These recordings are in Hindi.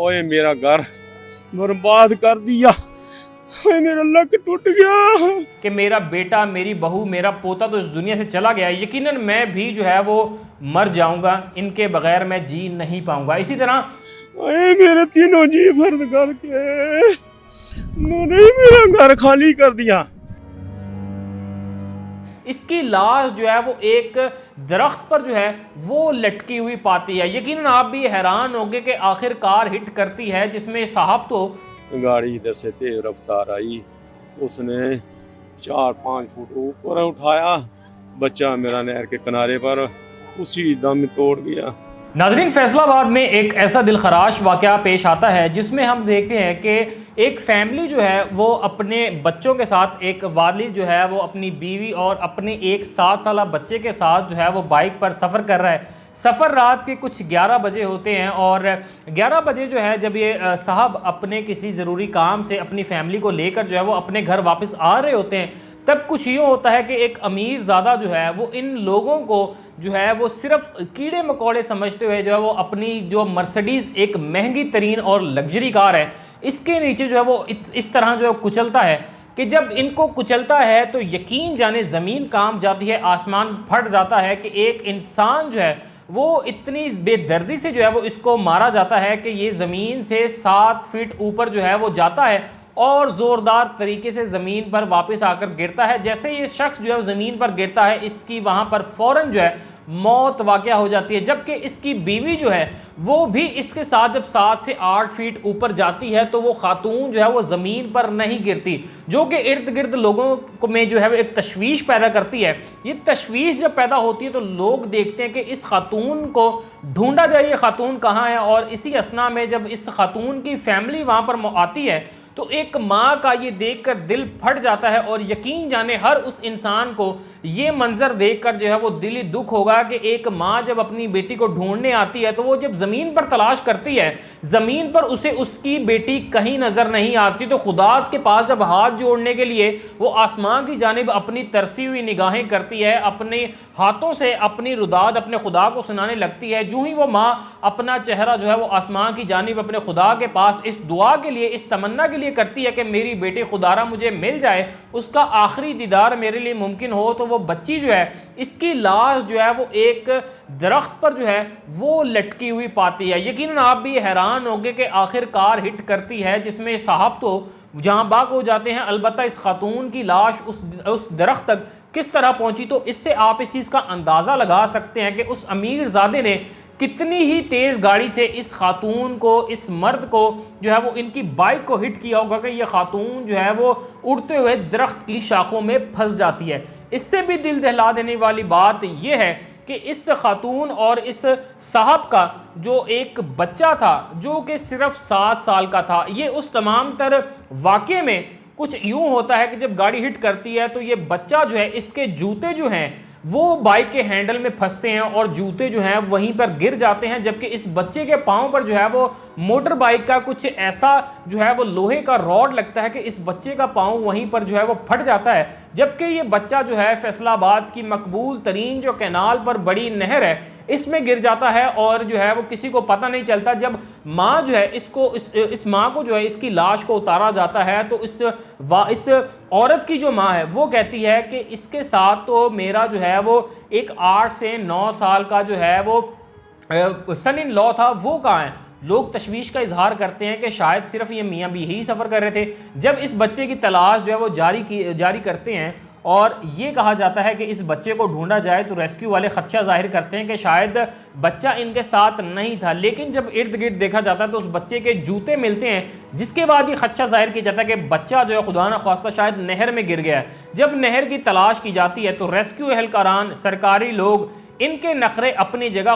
ओए मेरा घर बर्बाद कर दिया, ओए मेरा लक टूट गया कि मेरा बेटा, मेरी बहू, मेरा पोता तो इस दुनिया से चला गया, यकीनन मैं भी जो है वो मर जाऊंगा, इनके बगैर मैं जी नहीं पाऊंगा। इसी तरह ओए मेरे तीनों जी फर्द करके उन्होंने ही मेरा घर खाली कर दिया। इसकी लाश जो है वो एक दरख्त पर जो है वो लटकी हुई पाती है। यकीनन आप भी हैरान होंगे कि आखिरकार हिट करती है, जिसमें साहब तो गाड़ी इधर से तेज रफ्तार आई, उसने 4-5 फुट ऊपर उठाया, बच्चा मेरा नहर के किनारे पर उसी दम तोड़ गया। नाजरीन, फैसलाबाद में एक ऐसा दिलखराश वाक़या पेश आता है जिसमें हम देखते हैं कि एक फैमिली जो है वो अपने बच्चों के साथ, एक वालिद जो है वो अपनी बीवी और अपने एक 7 साल बच्चे के साथ जो है वो बाइक पर सफ़र कर रहा है। सफ़र रात के कुछ 11 बजे होते हैं और 11 बजे जो है जब ये साहब अपने किसी ज़रूरी काम से अपनी फैमिली को लेकर जो है वो अपने घर वापस आ रहे होते हैं, तब कुछ यूँ होता है कि एक अमीर ज़्यादा जो है वो इन लोगों को जो है वो सिर्फ कीड़े मकोड़े समझते हुए जो है वो अपनी जो मर्सिडीज़, एक महंगी तरीन और लग्जरी कार है, इसके नीचे जो है वो इस तरह जो है कुचलता है कि जब इनको कुचलता है तो यकीन जाने ज़मीन कांप जाती है, आसमान फट जाता है कि एक इंसान जो है वो इतनी बेदर्दी से जो है वो इसको मारा जाता है कि ये ज़मीन से 7 फीट ऊपर जो है वो जाता है और ज़ोरदार तरीके से ज़मीन पर वापस आकर गिरता है। जैसे ये शख्स जो है ज़मीन पर गिरता है, इसकी वहाँ पर फ़ौरन जो है मौत वाक़या हो जाती है, जबकि इसकी बीवी जो है वो भी इसके साथ जब 7 से 8 फीट ऊपर जाती है तो वो खातून जो है वो ज़मीन पर नहीं गिरती, जो कि इर्द गिर्द लोगों को में जो है वो एक तशवीश पैदा करती है। ये तशवीश जब पैदा होती है तो लोग देखते हैं कि इस खातून को ढूंढा जाए, ये खातून कहाँ है। और इसी असना में जब इस खातून की फैमिली वहाँ पर आती है तो एक माँ का ये देखकर दिल फट जाता है और यकीन जाने हर उस इंसान को ये मंजर देखकर जो है वो दिली दुख होगा कि एक माँ जब अपनी बेटी को ढूंढने आती है तो वो जब ज़मीन पर तलाश करती है, ज़मीन पर उसे उसकी बेटी कहीं नज़र नहीं आती, तो खुदा के पास जब हाथ जोड़ने के लिए वो आसमान की जानिब अपनी तरसी हुई निगाहें करती है, अपने हाथों से अपनी रुदाद अपने खुदा को सुनाने लगती है। जो ही वो माँ अपना चेहरा जो है वो आसमान की जानिब अपने खुदा के पास इस दुआ के लिए, इस तमन्ना के लिए करती है कि मेरी बेटी खुदारा मुझे मिल जाए, उसका आखिरी दीदार मेरे लिए मुमकिन हो, तो वो बच्ची जो है इसकी लाश जो है वो एक दरख्त पर जो है वो लटकी हुई पाती है। यकीनन आप भी हैरान होंगे कि आखिरकार हिट करती है, जिसमें साहब तो जहां बाग हो जाते हैं, अलबत्ता इस खातून की लाश उस दरख्त तक किस तरह पहुंची, तो इससे आप इस चीज़ का अंदाज़ा लगा सकते हैं कि उस अमीर ज़ादे ने कितनी ही तेज़ गाड़ी से इस खातून को, इस मर्द को जो है वो इनकी बाइक को हिट किया होगा कि ये खातून जो है वो उड़ते हुए दरख्त की शाखों में फंस जाती है। इससे भी दिल दहला देने वाली बात यह है कि इस खातून और इस साहब का जो एक बच्चा था जो कि सिर्फ 7 साल का था, ये उस तमाम तर वाक़े में कुछ यूँ होता है कि जब गाड़ी हिट करती है तो ये बच्चा जो है, इसके जूते जो हैं वो बाइक के हैंडल में फंसते हैं और जूते जो हैं वहीं पर गिर जाते हैं, जबकि इस बच्चे के पाँव पर जो है वो मोटर बाइक का कुछ ऐसा जो है वो लोहे का रॉड लगता है कि इस बच्चे का पाँव वहीं पर जो है वो फट जाता है। जबकि ये बच्चा जो है फैसलाबाद की मकबूल तरीन जो कैनाल पर बड़ी नहर है इसमें गिर जाता है और जो है वो किसी को पता नहीं चलता। जब माँ जो है इस माँ को जो है इसकी लाश को उतारा जाता है तो इस औरत की जो माँ है वो कहती है कि इसके साथ तो मेरा जो है वो एक 8 से 9 साल का जो है वो सन इन लॉ था, वो कहाँ है। लोग तशवीश का इजहार करते हैं कि शायद सिर्फ ये मियाँ बीवी ही सफ़र कर रहे थे। जब इस बच्चे की तलाश जो है वो जारी करते हैं और ये कहा जाता है कि इस बच्चे को ढूंढा जाए, तो रेस्क्यू वाले खदशा जाहिर करते हैं कि शायद बच्चा इनके साथ नहीं था। लेकिन जब इर्द गिर्द देखा जाता है तो उस बच्चे के जूते मिलते हैं, जिसके बाद ये खदशा जाहिर किया जाता है कि बच्चा जो है खुदा न ख्वास्ता शायद नहर में गिर गया है। जब नहर की तलाश की जाती है तो रेस्क्यू एहलकारान, सरकारी लोग, इनके नखरे अपनी जगह,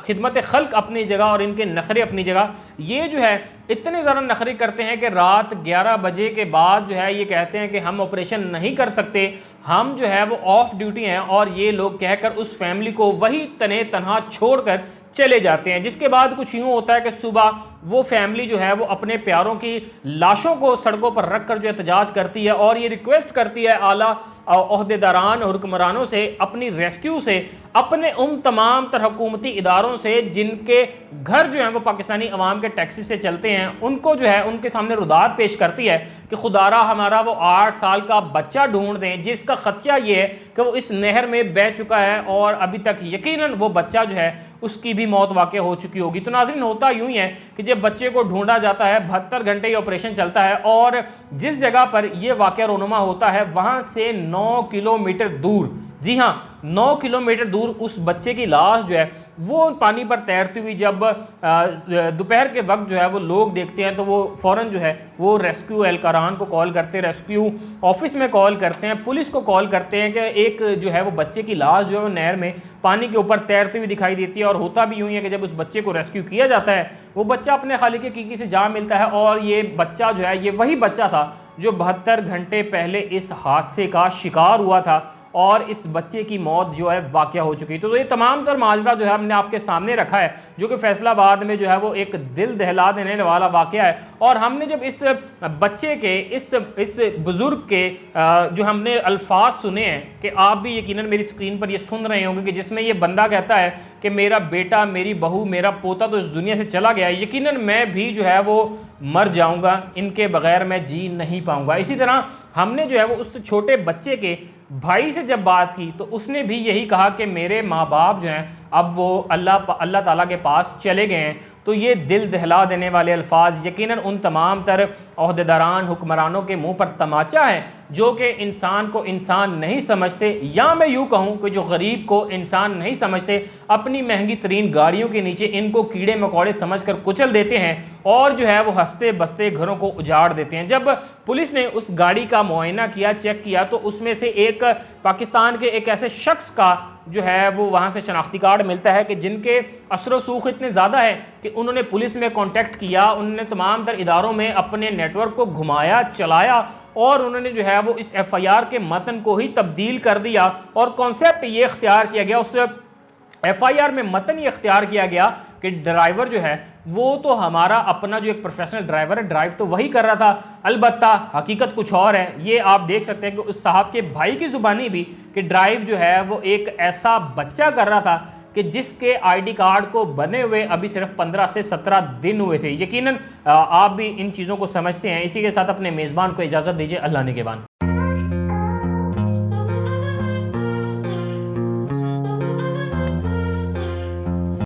खिदमत खल्क अपनी जगह और इनके नखरे अपनी जगह, ये जो है इतने ज़्यादा नखरे करते हैं कि रात 11 बजे के बाद जो है ये कहते हैं कि हम ऑपरेशन नहीं कर सकते, हम जो है वो ऑफ ड्यूटी हैं, और ये लोग कहकर उस फैमिली को वही तने तनहा छोड़कर चले जाते हैं। जिसके बाद कुछ यूँ होता है कि सुबह वो फैमिली जो है वो अपने प्यारों की लाशों को सड़कों पर रख कर जो एहतजाज करती है और ये रिक्वेस्ट करती है आला ओहदेदारान और हुक्मरानों से, अपनी रेस्क्यू से, अपने उन तमाम तर हुकूमती इदारों से जिनके घर जो हैं वो पाकिस्तानी अवाम के टैक्सी से चलते हैं, उनको जो है उनके सामने रुदात पेश करती है कि खुदारा हमारा वो 8 साल का बच्चा ढूंढ दें जिसका खदशा ये है कि वो इस नहर में बह चुका है और अभी तक यकीनन वो बच्चा जो है उसकी भी मौत वाक़ हो चुकी होगी। तो नाज़रीन, होता यूँ ही है कि जब बच्चे को ढूंढा जाता है, 72 घंटे ये ऑपरेशन चलता है और जिस जगह पर यह वाक़या रोनुमा होता है वहाँ से 9 किलोमीटर दूर, जी हाँ 9 किलोमीटर दूर, उस बच्चे की लाश जो है वो पानी पर तैरती हुई जब दोपहर के वक्त जो है वो लोग देखते हैं तो वो फ़ौरन जो है वो रेस्क्यू एहलकारान को कॉल करते हैं, रेस्क्यू ऑफिस में कॉल करते हैं, पुलिस को कॉल करते हैं कि एक जो है वो बच्चे की लाश जो है वो नहर में पानी के ऊपर तैरती हुई दिखाई देती है। और होता भी यूँ ही है कि जब उस बच्चे को रेस्क्यू किया जाता है वो बच्चा अपने खालिक की से जा मिलता है और ये बच्चा जो है ये वही बच्चा था जो 72 घंटे पहले इस हादसे का शिकार हुआ था और इस बच्चे की मौत जो है वाक़या हो चुकी। तो ये तमाम तर माजरा जो है हमने आपके सामने रखा है जो कि फैसलाबाद में जो है वो एक दिल दहला देने वाला वाक़या है। और हमने जब इस बच्चे के इस बुज़ुर्ग के जो हमने अल्फाज सुने हैं कि आप भी यकीनन मेरी स्क्रीन पर ये सुन रहे होंगे कि जिसमें ये बंदा कहता है कि मेरा बेटा, मेरी बहू, मेरा पोता तो इस दुनिया से चला गया, यकीनन मैं भी जो है वो मर जाऊंगा, इनके बगैर मैं जी नहीं पाऊंगा। इसी तरह हमने जो है वो उस छोटे बच्चे के भाई से जब बात की तो उसने भी यही कहा कि मेरे माँ बाप जो हैं अब वो अल्लाह ताला के पास चले गए हैं। तो ये दिल दहला देने वाले अल्फाज यकीनन उन तमाम तर ओहदेदारान, हुक्मरानों के मुंह पर तमाचा है जो कि इंसान को इंसान नहीं समझते, या मैं यूँ कहूँ कि जो गरीब को इंसान नहीं समझते, अपनी महंगी तरीन गाड़ियों के नीचे इनको कीड़े मकोड़े समझकर कुचल देते हैं और जो है वो हंसते बसते घरों को उजाड़ देते हैं। जब पुलिस ने उस गाड़ी का मुआयना किया, चेक किया, तो उसमें से एक पाकिस्तान के एक ऐसे शख्स का जो है वो वहाँ से शनाख्ती कार्ड मिलता है कि जिनके असर वसूख इतने ज़्यादा है कि उन्होंने पुलिस में कांटेक्ट किया, उन्होंने तमाम तर इदारों में अपने नेटवर्क को घुमाया, चलाया और उन्होंने जो है वो इस FIR के मतन को ही तब्दील कर दिया और कॉन्सेप्ट ये इख्तियार किया गया, उस FIR में मतन ये इख्तियार किया गया कि ड्राइवर जो है वो तो हमारा अपना जो एक प्रोफेशनल ड्राइवर है, ड्राइव तो वही कर रहा था, अलबत्ता हकीकत कुछ और है। ये आप देख सकते हैं कि उस साहब के भाई की ज़ुबानी भी कि ड्राइव जो है वो एक ऐसा बच्चा कर रहा था कि जिसके ID कार्ड को बने हुए अभी सिर्फ 15 से 17 दिन हुए थे। यकीनन आप भी इन चीज़ों को समझते हैं। इसी के साथ अपने मेज़बान को इजाज़त दीजिए। अल्लाह ने के बाद।